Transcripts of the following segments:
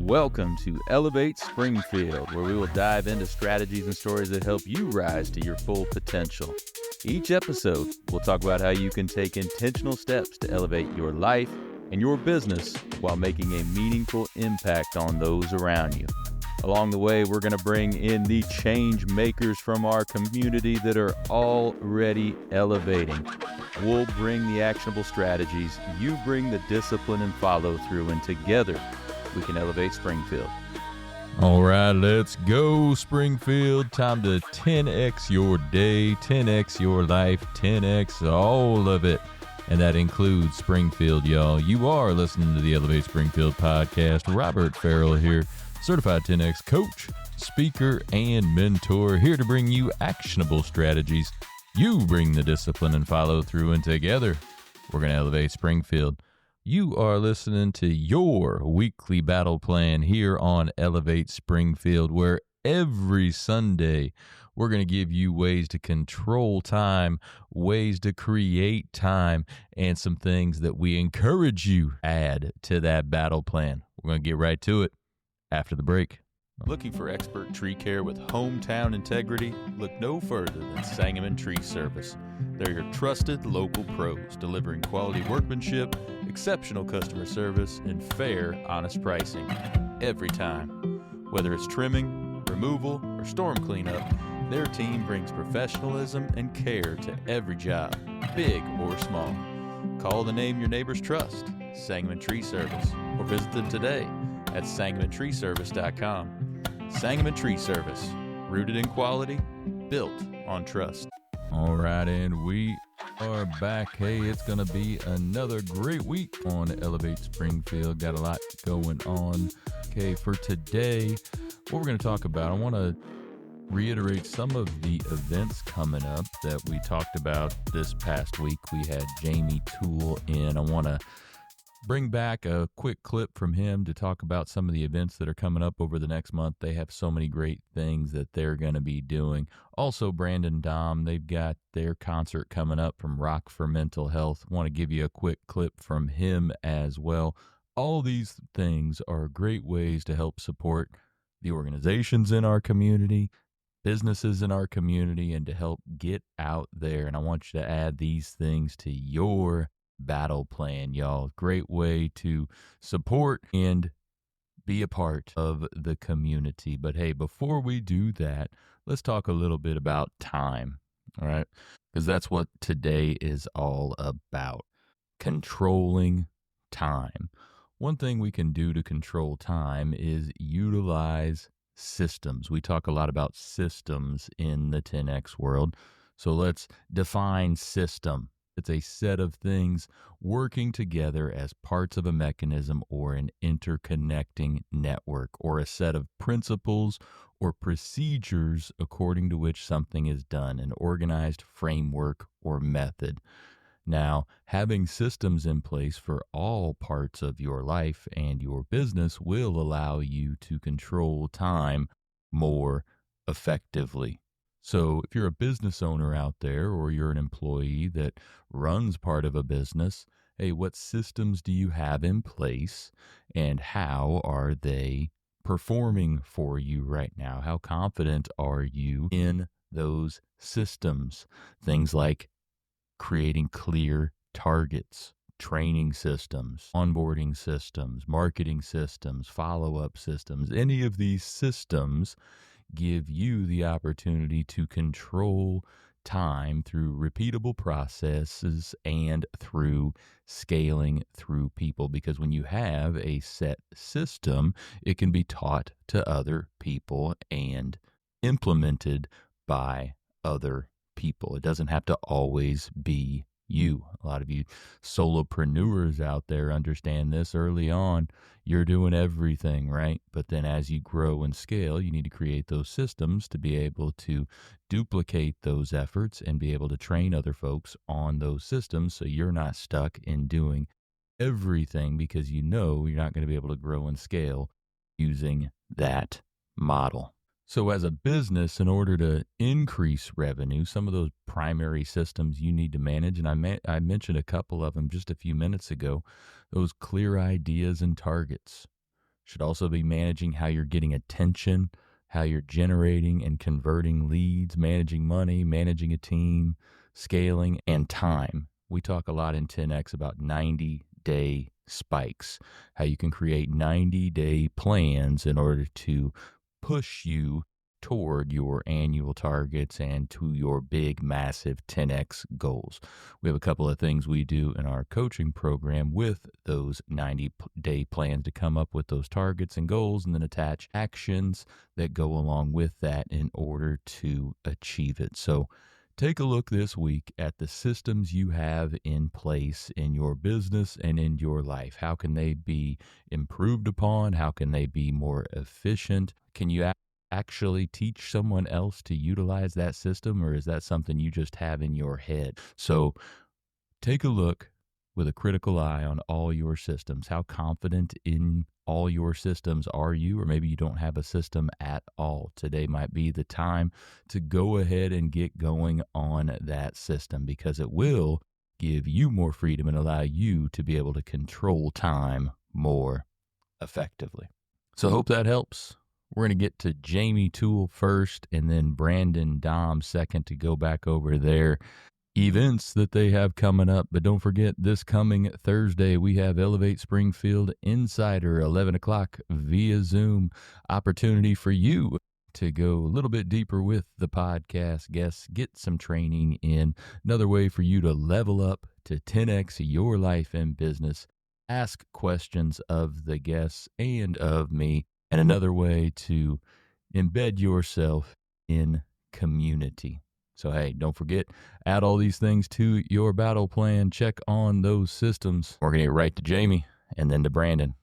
Welcome to Elevate Springfield, where we will dive into strategies and stories that help you rise to your full potential. Each episode, we'll talk about how you can take intentional steps to elevate your life and your business while making a meaningful impact on those around you. Along the way, we're going to bring in the change makers from our community that are already elevating. We'll bring the actionable strategies, you bring the discipline and follow through, and together we can elevate Springfield. All right, let's go, Springfield. Time to 10x your day, 10x your life, 10x all of it. And that includes Springfield, y'all. You are listening to the Elevate Springfield podcast. Robert Ferriell here, certified 10x coach, speaker, and mentor, here to bring you actionable strategies. You bring the discipline and follow through, and together we're going to elevate Springfield. You are listening to your weekly battle plan here on Elevate Springfield, where every Sunday we're going to give you ways to control time, ways to create time, and some things that we encourage you add to that battle plan. We're going to get right to it after the break. Looking for expert tree care with hometown integrity? Look no further than Sangamon Tree Service. They're your trusted local pros, delivering quality workmanship, exceptional customer service, and fair, honest pricing every time. Whether it's trimming, removal, or storm cleanup, their team brings professionalism and care to every job, big or small. Call the name your neighbors trust, Sangamon Tree Service, or visit them today at sangamontreeservice.com. Sangamon Tree Service, rooted in quality, built on trust. All right, and we are back. Hey, it's going to be another great week on Elevate Springfield. Got a lot going on. Okay, for today, what we're going to talk about, I want to reiterate some of the events coming up that we talked about this past week. We had Jamie Toole in. I want to bring back a quick clip from him to talk about some of the events that are coming up over the next month. They have so many great things that they're going to be doing. Also, Brandon Dom, they've got their concert coming up from Rock for Mental Health. Want to give you a quick clip from him as well. All these things are great ways to help support the organizations in our community, businesses in our community, and to help get out there. And I want you to add these things to your battle plan, y'all. Great way to support and be a part of the community. But hey, before we do that, let's talk a little bit about time, all right? Because that's what today is all about. Controlling time. One thing we can do to control time is utilize systems. We talk a lot about systems in the 10X world. So let's define system. It's a set of things working together as parts of a mechanism or an interconnecting network, or a set of principles or procedures according to which something is done, an organized framework or method. Now, having systems in place for all parts of your life and your business will allow you to control time more effectively. So if you're a business owner out there, or you're an employee that runs part of a business, hey, what systems do you have in place, and how are they performing for you right now? How confident are you in those systems? Things like creating clear targets, training systems, onboarding systems, marketing systems, follow-up systems. Any of these systems give you the opportunity to control time through repeatable processes and through scaling through people. Because when you have a set system, it can be taught to other people and implemented by other people. It doesn't have to always be you. A lot of you solopreneurs out there understand this early on. You're doing everything, right? But then as you grow and scale, you need to create those systems to be able to duplicate those efforts and be able to train other folks on those systems, so you're not stuck in doing everything, because you know you're not going to be able to grow and scale using that model. So as a business, in order to increase revenue, some of those primary systems you need to manage, and I mentioned a couple of them just a few minutes ago, those clear ideas and targets, Should also be managing how you're getting attention, how you're generating and converting leads, managing money, managing a team, scaling, and time. We talk a lot in 10X about 90-day spikes, how you can create 90-day plans in order to push you toward your annual targets and to your big, massive 10X goals. We have a couple of things we do in our coaching program with those 90-day plans to come up with those targets and goals, and then attach actions that go along with that in order to achieve it. So take a look this week at the systems you have in place in your business and in your life. How can they be improved upon? How can they be more efficient? Can you actually teach someone else to utilize that system, or is that something you just have in your head? So take a look with a critical eye on all your systems. How confident in all your systems are you? Or maybe you don't have a system at all. Today might be the time to go ahead and get going on that system, because it will give you more freedom and allow you to be able to control time more effectively. So I hope that helps. We're going to get to Jamie Toole first and then Brandon Dom second to go back over their events that they have coming up. But don't forget, this coming Thursday, we have Elevate Springfield Insider, 11 o'clock via Zoom. Opportunity for you to go a little bit deeper with the podcast guests, get some training in. Another way for you to level up to 10X your life and business. Ask questions of the guests and of me. And another way to embed yourself in community. So, hey, don't forget, add all these things to your battle plan. Check on those systems. We're going to get right to Jamie and then to Brandon.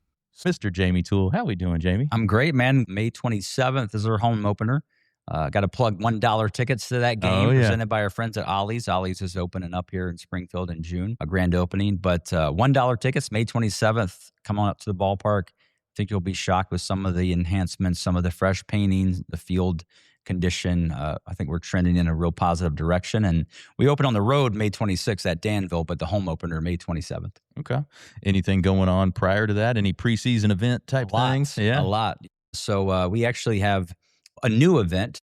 Mr. Jamie Toole, how we doing, Jamie? I'm great, man. May 27th is our home opener. Got to plug $1 tickets to that game presented by our friends at Ollie's. Ollie's is opening up here in Springfield in June, a grand opening. But $1 tickets, May 27th. Come on up to the ballpark. I think you'll be shocked with some of the enhancements, some of the fresh paintings, the field condition. I think we're trending in a real positive direction. And we open on the road May 26th at Danville, but the home opener May 27th. Okay. Anything going on prior to that? Any preseason event type things? Yeah, a lot. So we actually have a new event.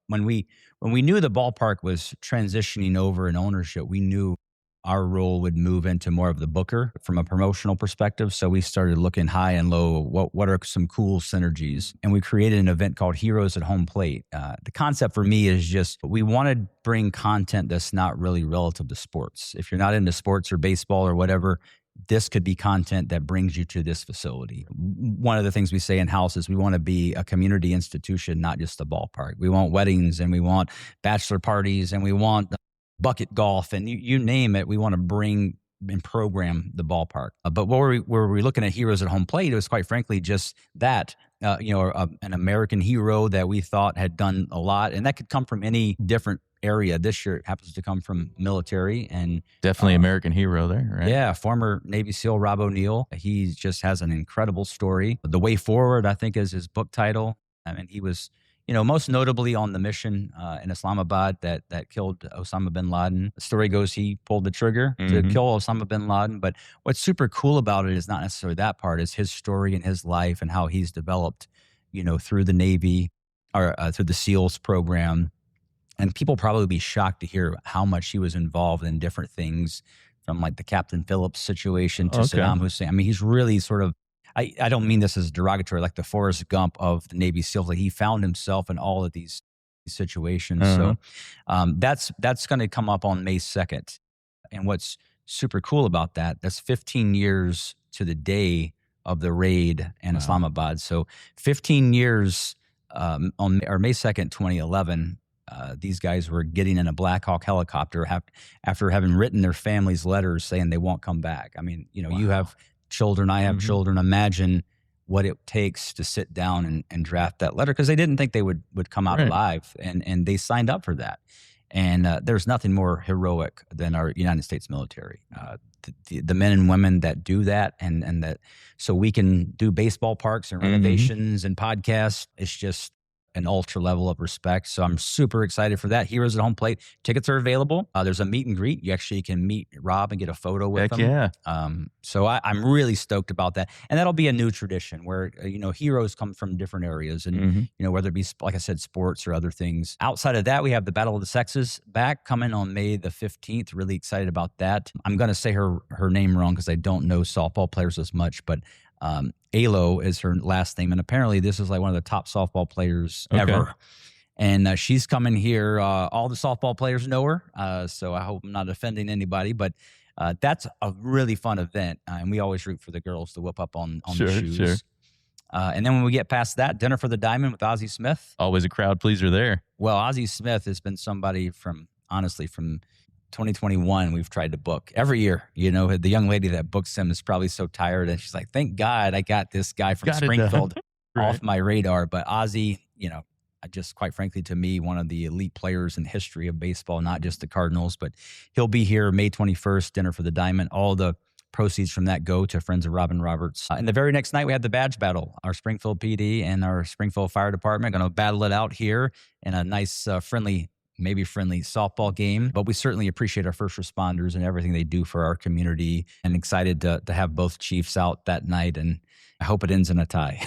When we knew the ballpark was transitioning over in ownership, we knew our role would move into more of the booker from a promotional perspective. So we started looking high and low. What are some cool synergies? And we created an event called Heroes at Home Plate. The concept for me is just we want to bring content that's not really relative to sports. If you're not into sports or baseball or whatever, this could be content that brings you to this facility. One of the things we say in-house is we want to be a community institution, not just a ballpark. We want weddings and we want bachelor parties and we want bucket golf and you name it. We want to bring and program the ballpark. But where we looking at Heroes at Home Plate, it was quite frankly just that, an American hero that we thought had done a lot. And that could come from any different area. This year it happens to come from military and definitely American hero there, right? Yeah, former Navy SEAL Rob O'Neill. He just has an incredible story. The Way Forward, I think, is his book title. I mean, he was, most notably on the mission in Islamabad that killed Osama bin Laden. The story goes he pulled the trigger to kill Osama bin Laden. But what's super cool about it is not necessarily that part, is his story and his life and how he's developed, through the Navy or through the SEALs program. And people probably be shocked to hear how much he was involved in different things, from like the Captain Phillips situation to Saddam Hussein. I mean, he's really sort of, I don't mean this as derogatory, like the Forrest Gump of the Navy SEALs. Like he found himself in all of these situations. So that's going to come up on May 2nd. And what's super cool about that's 15 years to the day of the raid in Islamabad. So 15 years on May 2nd, 2011, these guys were getting in a Black Hawk helicopter after having written their families letters saying they won't come back. I mean, you have children, I have children. Imagine what it takes to sit down and draft that letter, because they didn't think they would come out alive, and they signed up for that. And there's nothing more heroic than our United States military. The men and women that do that, and that so we can do baseball parks and renovations and podcasts. It's just an ultra level of respect. So I'm super excited for that. Heroes at Home Plate. Tickets are available. There's a meet and greet. You actually can meet Rob and get a photo with Heck him. yeah. So I'm really stoked about that. And that'll be a new tradition where, heroes come from different areas and, whether it be, like I said, sports or other things. Outside of that, we have the Battle of the Sexes back coming on May the 15th. Really excited about that. I'm going to say her name wrong because I don't know softball players as much, but Alo is her last name. And apparently this is like one of the top softball players ever. And she's coming here. All the softball players know her. So I hope I'm not offending anybody, but that's a really fun event. And we always root for the girls to whip up on the shoes. Sure. And then when we get past that, Dinner for the Diamond with Ozzie Smith. Always a crowd pleaser there. Well, Ozzie Smith has been somebody from 2021 we've tried to book every year. The young lady that books him is probably so tired, and she's like, thank God I got this guy from Springfield off my radar. But Ozzie, just quite frankly, to me, one of the elite players in the history of baseball, not just the Cardinals, but he'll be here May 21st, Dinner for the Diamond. All the proceeds from that go to Friends of Robin Roberts. And the very next night, we had the badge battle. Our Springfield PD and our Springfield Fire Department going to battle it out here in a nice, friendly softball game. But we certainly appreciate our first responders and everything they do for our community, and excited to have both chiefs out that night. And I hope it ends in a tie.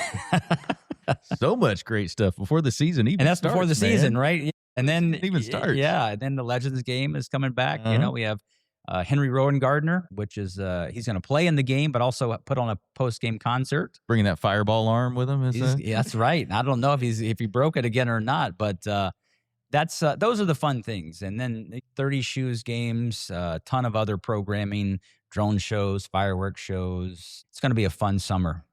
So much great stuff before the season even starts. And that's before the season, right? And then it even starts. Yeah. And then the Legends game is coming back. We have Henry Rowan Gardner, which is he's going to play in the game, but also put on a post-game concert. Bringing that fireball arm with him. Yeah, that's right. I don't know if he broke it again or not, but that's those are the fun things. And then 30 Shoes games, a ton of other programming, drone shows, fireworks shows. It's going to be a fun summer.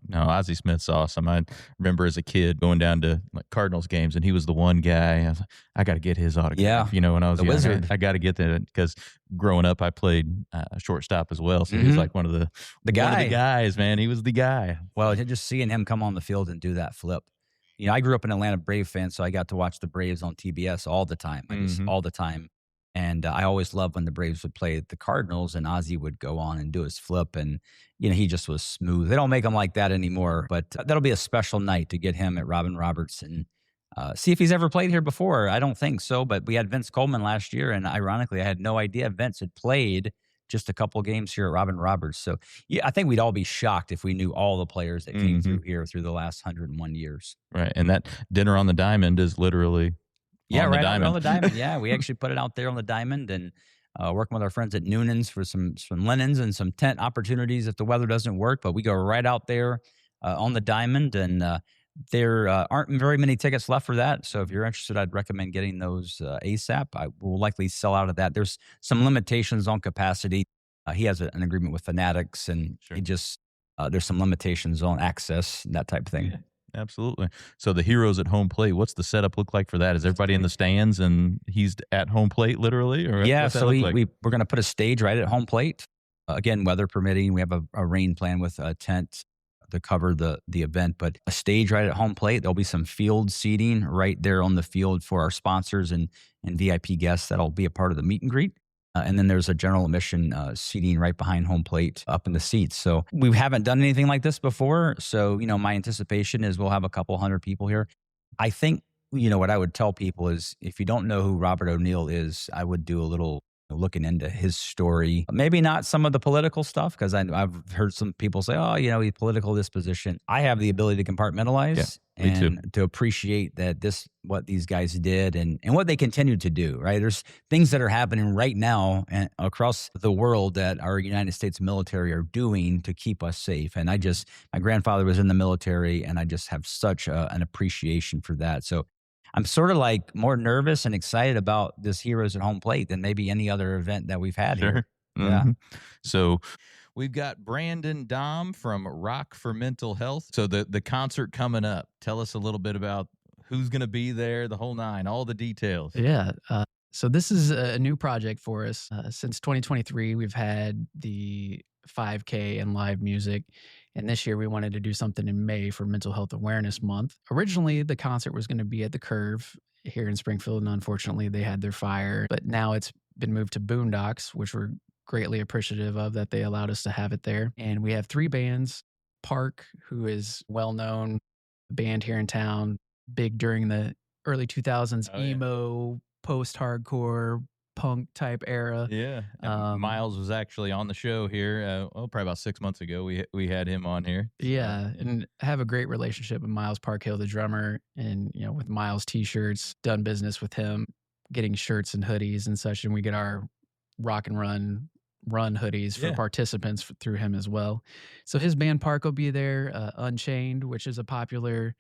No, Ozzie Smith's awesome. I remember as a kid going down to Cardinals games, and he was the one guy. I was like, I got to get his autograph. Yeah, when I was the young, wizard. I got to get that because growing up, I played shortstop as well. So he was like one of the guys, man. He was the guy. Well, just seeing him come on the field and do that flip. I grew up an Atlanta Braves fan, so I got to watch the Braves on TBS all the time. All the time. And I always loved when the Braves would play the Cardinals and Ozzie would go on and do his flip. And, he just was smooth. They don't make him like that anymore. But that'll be a special night to get him at Robin Roberts and see if he's ever played here before. I don't think so. But we had Vince Coleman last year. And ironically, I had no idea Vince had played just a couple games here at Robin Roberts. So I think we'd all be shocked if we knew all the players that came through here through the last 101 years. Right. And that Dinner on the Diamond is literally... on the diamond. Yeah, we actually put it out there on the diamond and working with our friends at Noonan's for some linens and some tent opportunities if the weather doesn't work. But we go right out there on the diamond, and there aren't very many tickets left for that. So if you're interested, I'd recommend getting those ASAP. I will likely sell out of that. There's some limitations on capacity. He has an agreement with Fanatics, and he just there's some limitations on access, that type of thing. Yeah. Absolutely. So the Heroes at Home Plate, what's the setup look like for that? Is everybody in the stands and he's at home plate literally? Or yeah, so we're going to put a stage right at home plate. Again, weather permitting. We have a rain plan with a tent to cover the event, but a stage right at home plate. There'll be some field seating right there on the field for our sponsors and VIP guests that'll be a part of the meet and greet. And then there's a general admission seating right behind home plate up in the seats. So we haven't done anything like this before. So, my anticipation is we'll have a couple hundred people here. I think, what I would tell people is if you don't know who Robert O'Neill is, I would do a little looking into his story. Maybe not some of the political stuff, because I've heard some people say, he's political disposition. I have the ability to compartmentalize and to appreciate that what these guys did and what they continue to do, right? There's things that are happening right now across the world that our United States military are doing to keep us safe. And my grandfather was in the military, and I just have such an appreciation for that. So I'm sort of like more nervous and excited about this Heroes at Home Plate than maybe any other event that we've had here. Yeah. So we've got Brandon Dom from Rock for Mental Health. So the concert coming up, tell us a little bit about who's going to be there, the whole nine, all the details. Yeah. So this is a new project for us. Since 2023, we've had the 5K and live music. And this year we wanted to do something in May for Mental Health Awareness Month. Originally, the concert was going to be at the Curve here in Springfield, and unfortunately they had their fire. But now it's been moved to Boondocks, which we're greatly appreciative of that they allowed us to have it there. And we have three bands. Park, who is well-known band here in town, big during the early 2000s Oh, yeah. emo, post-hardcore, punk type era. Yeah. Miles was actually on the show here. Probably about 6 months ago. We had him on here. So, Yeah, and I have a great relationship with Miles Parkhill, the drummer, and with Miles t-shirts, done business with him, getting shirts and hoodies and such, and we get our rock and run hoodies for Yeah. participants through him as well. So his band Park will be there, Unchained, which is a popular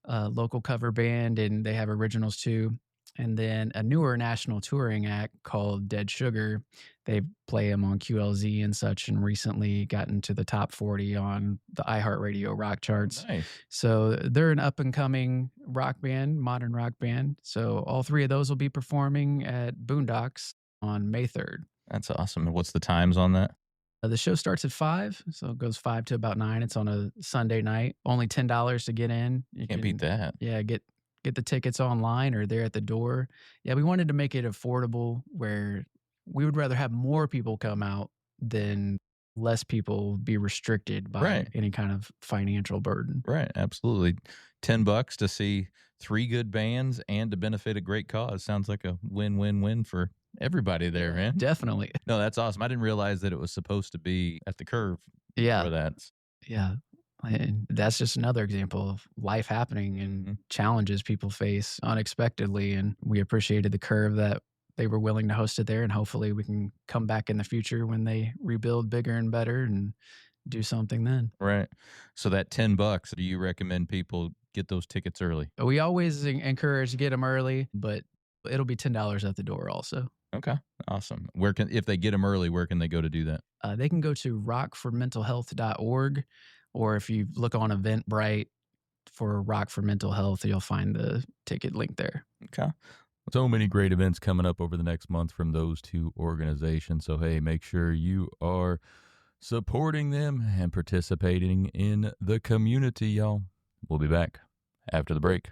local cover band, and they have originals too. And then a newer national touring act called Dead Sugar. They play him on QLZ and such, and recently got into the top 40 on the iHeartRadio rock charts. nice. So they're an up and coming rock band, modern rock band. So all three of those will be performing at Boondocks on May 3rd. That's awesome. And what's the times on that? The show starts at 5, so it goes 5 to about 9. It's on a Sunday night. Only $10 to get in. You Can't beat that. Yeah, get the tickets online or they're at the door. Yeah, we wanted to make it affordable where we would rather have more people come out than less people be restricted by Right. any kind of financial burden. Right. Absolutely. $10 to see 3 good bands and to benefit a great cause. Sounds like a win-win-win for everybody there, man. Definitely. No, that's awesome. I didn't realize that it was supposed to be at the Curve Yeah. for that. Yeah. And that's just another example of life happening and challenges people face unexpectedly. And we appreciated the Curve that they were willing to host it there. And hopefully we can come back in the future when they rebuild bigger and better and do something then. Right. So that $10, do you recommend people get those tickets early? We always encourage to get them early, but it'll be $10 at the door also. Okay. Awesome. If they get them early, where can they go to do that? They can go to rockformentalhealth.org, or if you look on Eventbrite for Rock for Mental Health, you'll find the ticket link there. Okay. So many great events coming up over the next month from those two organizations. So, hey, make sure you are supporting them and participating in the community, y'all. We'll be back after the break.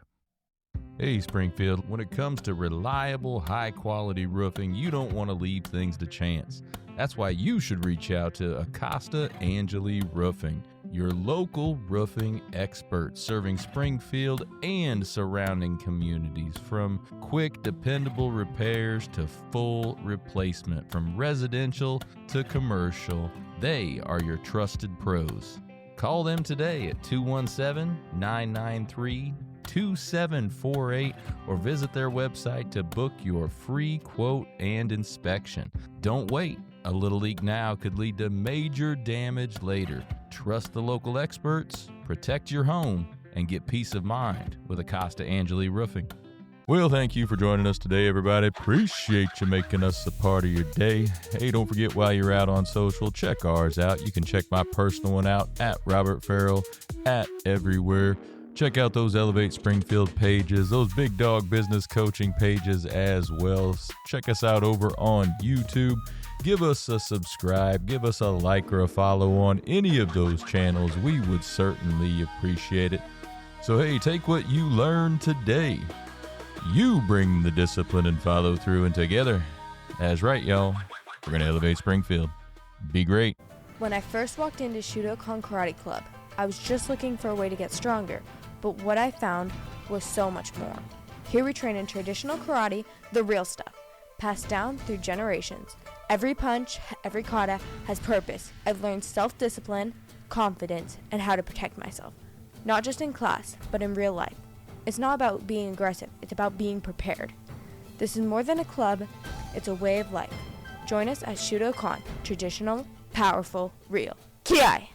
Hey, Springfield, when it comes to reliable, high-quality roofing, you don't want to leave things to chance. That's why you should reach out to Acosta Angeli Roofing, your local roofing expert serving Springfield and surrounding communities. From quick, dependable repairs to full replacement, from residential to commercial, they are your trusted pros. Call them today at 217-993-2748 or visit their website to book your free quote and inspection. Don't wait. A little leak now could lead to major damage later. Trust the local experts, protect your home, and get peace of mind with Acosta Angeli Roofing. Well, thank you for joining us today, everybody. Appreciate you making us a part of your day. Hey, don't forget, while you're out on social, check ours out. You can check my personal one out at Robert Ferriell at everywhere. Check out those Elevate Springfield pages, those Big Dog Business Coaching pages as well. Check us out over on YouTube. Give us a subscribe, give us a like or a follow on any of those channels. We would certainly appreciate it. So hey, take what you learned today. You bring the discipline and follow through, and together, that's right, y'all, we're going to elevate Springfield. Be great. When I first walked into Shudokan Karate Club, I was just looking for a way to get stronger, but what I found was so much more. Here we train in traditional karate, the real stuff, passed down through generations. Every punch, every kata has purpose. I've learned self-discipline, confidence, and how to protect myself. Not just in class, but in real life. It's not about being aggressive, it's about being prepared. This is more than a club, it's a way of life. Join us at Shudokan, traditional, powerful, real. Ki-ai!